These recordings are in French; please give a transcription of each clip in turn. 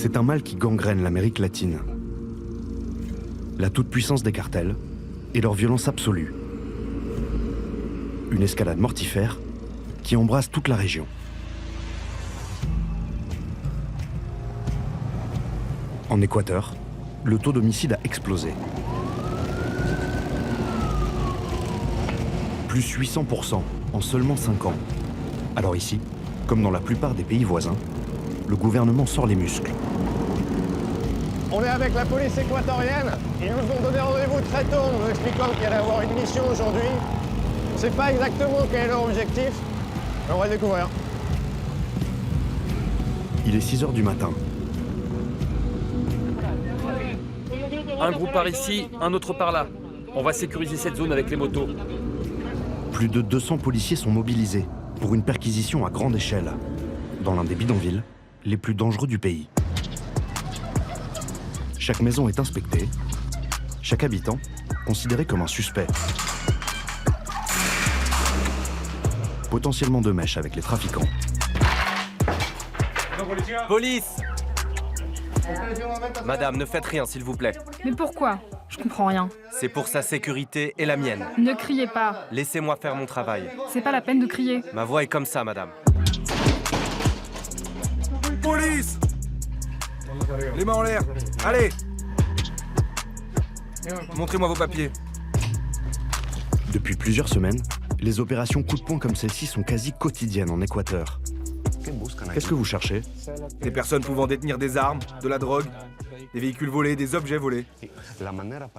C'est un mal qui gangrène l'Amérique latine. La toute-puissance des cartels et leur violence absolue. Une escalade mortifère qui embrasse toute la région. En Équateur, le taux d'homicide a explosé. Plus 800% en seulement 5 ans. Alors ici, comme dans la plupart des pays voisins, le gouvernement sort les muscles. On est avec la police équatorienne. Ils nous ont donné rendez-vous très tôt en nous expliquant qu'il allait avoir une mission aujourd'hui. On ne sait pas exactement quel est leur objectif, mais on va le découvrir. Il est 6 h du matin. Un groupe par ici, un autre par là. On va sécuriser cette zone avec les motos. Plus de 200 policiers sont mobilisés pour une perquisition à grande échelle, dans l'un des bidonvilles les plus dangereux du pays. Chaque maison est inspectée, chaque habitant considéré comme un suspect. Potentiellement de mèche avec les trafiquants. Police! Madame, ne faites rien, s'il vous plaît. Mais pourquoi? Je comprends rien. C'est pour sa sécurité et la mienne. Ne criez pas. Laissez-moi faire mon travail. C'est pas la peine de crier. Ma voix est comme ça, madame. Police! Les mains en l'air. Allez! Montrez-moi vos papiers. Depuis plusieurs semaines, les opérations coup de poing comme celle-ci sont quasi quotidiennes en Équateur. Qu'est-ce que vous cherchez? Des personnes pouvant détenir des armes, de la drogue, des véhicules volés, des objets volés.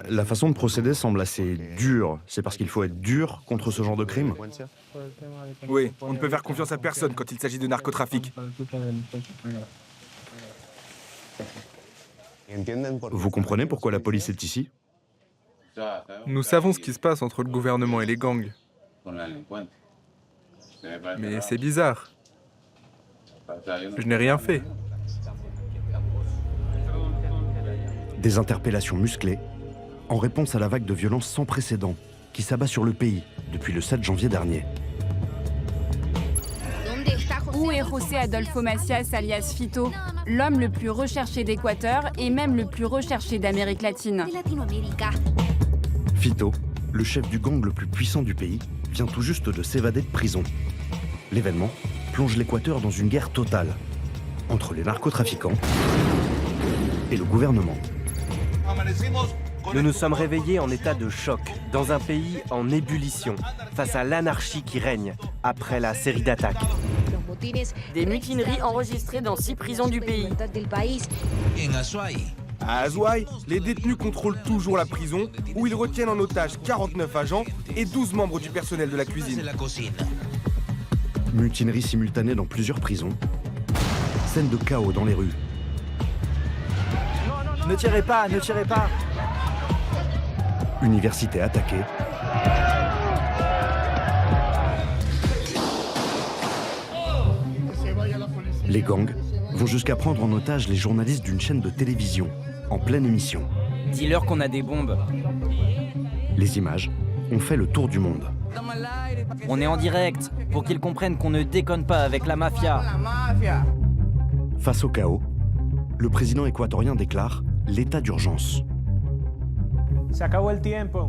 La façon de procéder semble assez dure. C'est parce qu'il faut être dur contre ce genre de crime? Oui, on ne peut faire confiance à personne quand il s'agit de narcotrafic. Vous comprenez pourquoi la police est ici? Nous savons ce qui se passe entre le gouvernement et les gangs. Mais c'est bizarre. Je n'ai rien fait. Des interpellations musclées en réponse à la vague de violence sans précédent qui s'abat sur le pays depuis le 7 janvier dernier. Où est José Adolfo Macias alias Fito, l'homme le plus recherché d'Équateur et même le plus recherché d'Amérique latine? Fito, le chef du gang le plus puissant du pays, vient tout juste de s'évader de prison. L'événement plonge l'Équateur dans une guerre totale entre les narcotrafiquants et le gouvernement. Nous nous sommes réveillés en état de choc, dans un pays en ébullition, face à l'anarchie qui règne après la série d'attaques. Des mutineries enregistrées dans 6 prisons du pays. À Azuay, les détenus contrôlent toujours la prison, où ils retiennent en otage 49 agents et 12 membres du personnel de la cuisine. Mutinerie simultanée dans plusieurs prisons. Scène de chaos dans les rues. Ne tirez pas, ne tirez pas! Université attaquée. Les gangs vont jusqu'à prendre en otage les journalistes d'une chaîne de télévision, en pleine émission. Dis-leur qu'on a des bombes. Les images ont fait le tour du monde. On est en direct, pour qu'ils comprennent qu'on ne déconne pas avec la mafia. Face au chaos, le président équatorien déclare l'état d'urgence.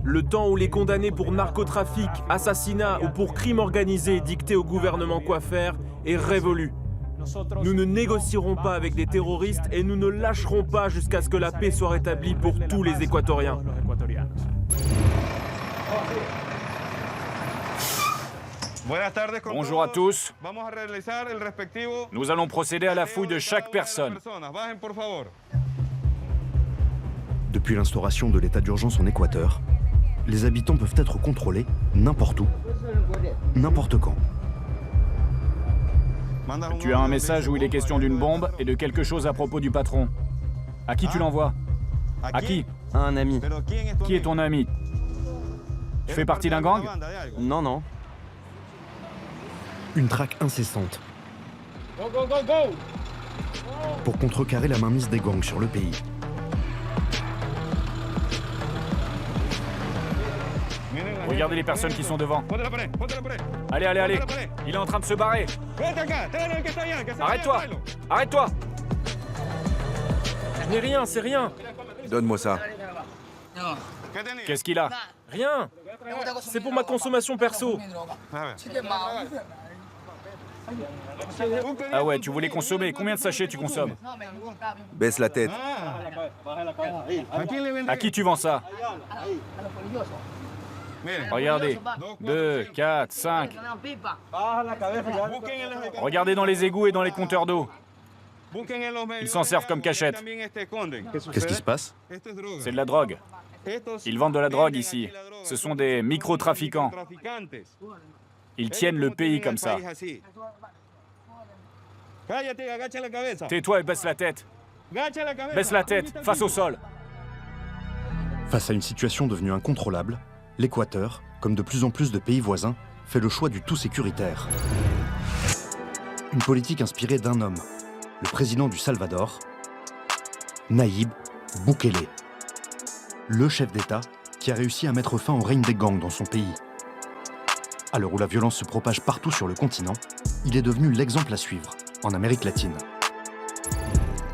Le temps où les condamnés pour narcotrafic, assassinat ou pour crime organisé dictés au gouvernement quoi faire est révolu. Nous ne négocierons pas avec des terroristes et nous ne lâcherons pas jusqu'à ce que la paix soit rétablie pour tous les Équatoriens. Bonjour à tous. Nous allons procéder à la fouille de chaque personne. Depuis l'instauration de l'état d'urgence en Équateur, les habitants peuvent être contrôlés n'importe où, n'importe quand. Tu as un message où il est question d'une bombe et de quelque chose à propos du patron. À qui tu l'envoies? À qui? À un ami. Qui est ton ami? Tu fais partie d'un gang? Non, non. Une traque incessante pour contrecarrer la mainmise des gangs sur le pays. Regardez les personnes qui sont devant. Allez, allez, allez. Il est en train de se barrer. Arrête-toi! Arrête-toi! Mais rien, c'est rien. Donne-moi ça. Qu'est-ce qu'il a? Rien. C'est pour ma consommation perso. Ah ouais, tu voulais consommer. Combien de sachets tu consommes? Baisse la tête. À qui tu vends ça? Regardez. 2, 4, 5. Regardez dans les égouts et dans les compteurs d'eau. Ils s'en servent comme cachette. Qu'est-ce qui se passe? C'est de la drogue. Ils vendent de la drogue ici. Ce sont des micro-trafiquants. Ils tiennent le pays comme ça. Tais-toi et baisse la tête. Baisse la tête, face au sol. Face à une situation devenue incontrôlable, l'Équateur, comme de plus en plus de pays voisins, fait le choix du tout sécuritaire. Une politique inspirée d'un homme, le président du Salvador, Nayib Bukele. Le chef d'État qui a réussi à mettre fin au règne des gangs dans son pays. À l'heure où la violence se propage partout sur le continent, il est devenu l'exemple à suivre en Amérique latine.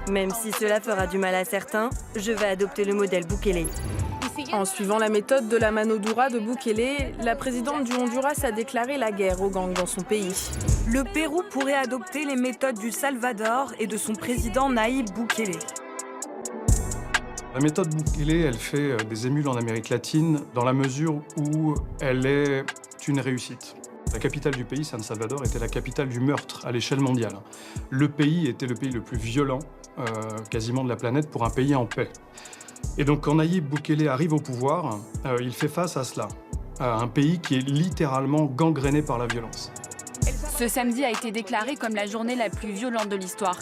Même si cela fera du mal à certains, je vais adopter le modèle Bukele. En suivant la méthode de la mano dura de Bukele, la présidente du Honduras a déclaré la guerre aux gangs dans son pays. Le Pérou pourrait adopter les méthodes du Salvador et de son président Nayib Bukele. La méthode Bukele, elle fait des émules en Amérique latine dans la mesure où elle est une réussite. La capitale du pays, San Salvador, était la capitale du meurtre à l'échelle mondiale. Le pays était le pays le plus violent quasiment de la planète pour un pays en paix. Et donc quand Nayib Bukele arrive au pouvoir, il fait face à cela, à un pays qui est littéralement gangréné par la violence. Ce samedi a été déclaré comme la journée la plus violente de l'histoire.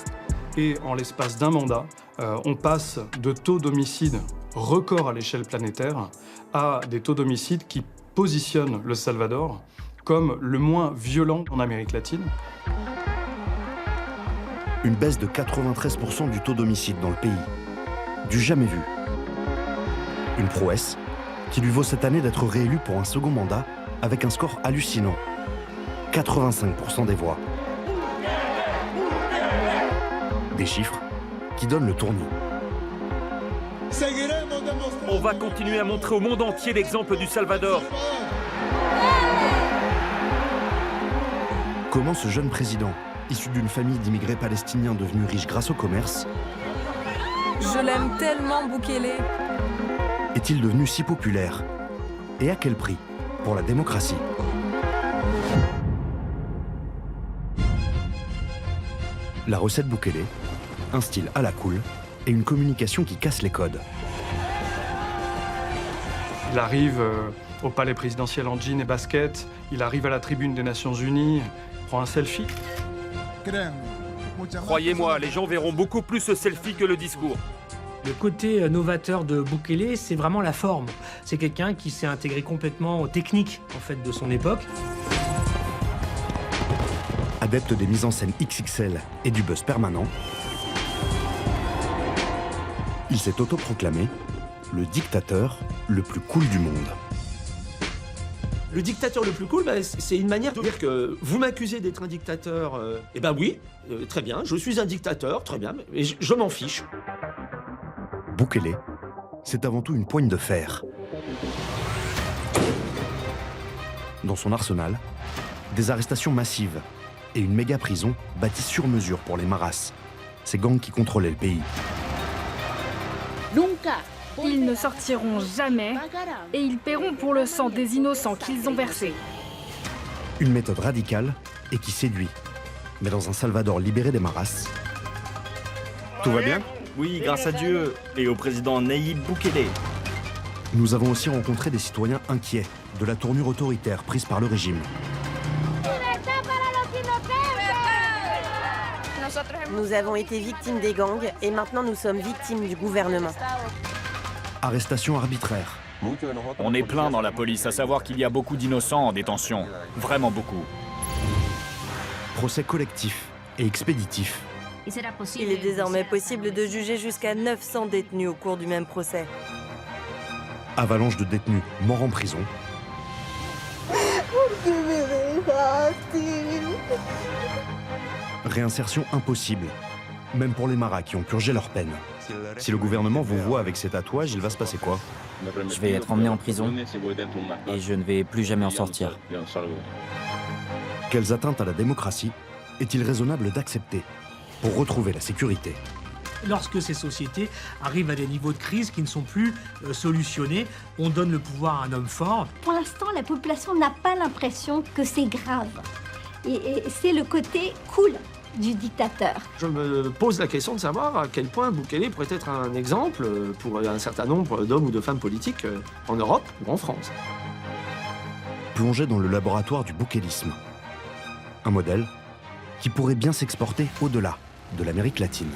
Et en l'espace d'un mandat, on passe de taux d'homicide record à l'échelle planétaire à des taux d'homicide qui positionnent le Salvador comme le moins violent en Amérique latine. Une baisse de 93% du taux d'homicide dans le pays. Du jamais vu. Une prouesse qui lui vaut cette année d'être réélu pour un second mandat avec un score hallucinant. 85% des voix. Des chiffres qui donnent le tournis. On va continuer à montrer au monde entier l'exemple du Salvador. Comment ce jeune président, issu d'une famille d'immigrés palestiniens devenus riches grâce au commerce, Je l'aime tellement, Bukele. est-il devenu si populaire? Et à quel prix pour la démocratie? La recette Bukele, un style à la cool et une communication qui casse les codes. Il arrive au palais présidentiel en jean et basket, il arrive à la tribune des Nations Unies, prend un selfie. Croyez-moi, les gens verront beaucoup plus ce selfie que le discours. Le côté novateur de Bukele, c'est vraiment la forme. C'est quelqu'un qui s'est intégré complètement aux techniques en fait, de son époque. Adepte des mises en scène XXL et du buzz permanent, il s'est autoproclamé le dictateur le plus cool du monde. Le dictateur le plus cool, c'est une manière de dire que vous m'accusez d'être un dictateur. Eh ben oui, très bien, je suis un dictateur, très bien, mais je m'en fiche. Bukele, c'est avant tout une poigne de fer. Dans son arsenal, des arrestations massives et une méga prison bâtie sur mesure pour les Maras, ces gangs qui contrôlaient le pays. Ils ne sortiront jamais et ils paieront pour le sang des innocents qu'ils ont versé. Une méthode radicale et qui séduit. Mais dans un Salvador libéré des Maras, tout va bien? Oui, grâce à Dieu et au président Nayib Bukele. Nous avons aussi rencontré des citoyens inquiets de la tournure autoritaire prise par le régime. Nous avons été victimes des gangs et maintenant nous sommes victimes du gouvernement. Arrestation arbitraire. On est plein dans la police, à savoir qu'il y a beaucoup d'innocents en détention. Vraiment beaucoup. Procès collectif et expéditif. Il est désormais possible de juger jusqu'à 900 détenus au cours du même procès. Avalanche de détenus morts en prison. Réinsertion impossible. Même pour les maras qui ont purgé leur peine. Si le gouvernement vous voit avec ces tatouages, il va se passer quoi? Je vais être emmené en prison et je ne vais plus jamais en sortir. Quelles atteintes à la démocratie est-il raisonnable d'accepter pour retrouver la sécurité? Lorsque ces sociétés arrivent à des niveaux de crise qui ne sont plus solutionnés, on donne le pouvoir à un homme fort. Pour l'instant, la population n'a pas l'impression que c'est grave. Et c'est le côté cool du dictateur. Je me pose la question de savoir à quel point Bukele pourrait être un exemple pour un certain nombre d'hommes ou de femmes politiques en Europe ou en France. Plongé dans le laboratoire du boukélisme. Un modèle qui pourrait bien s'exporter au-delà de l'Amérique latine.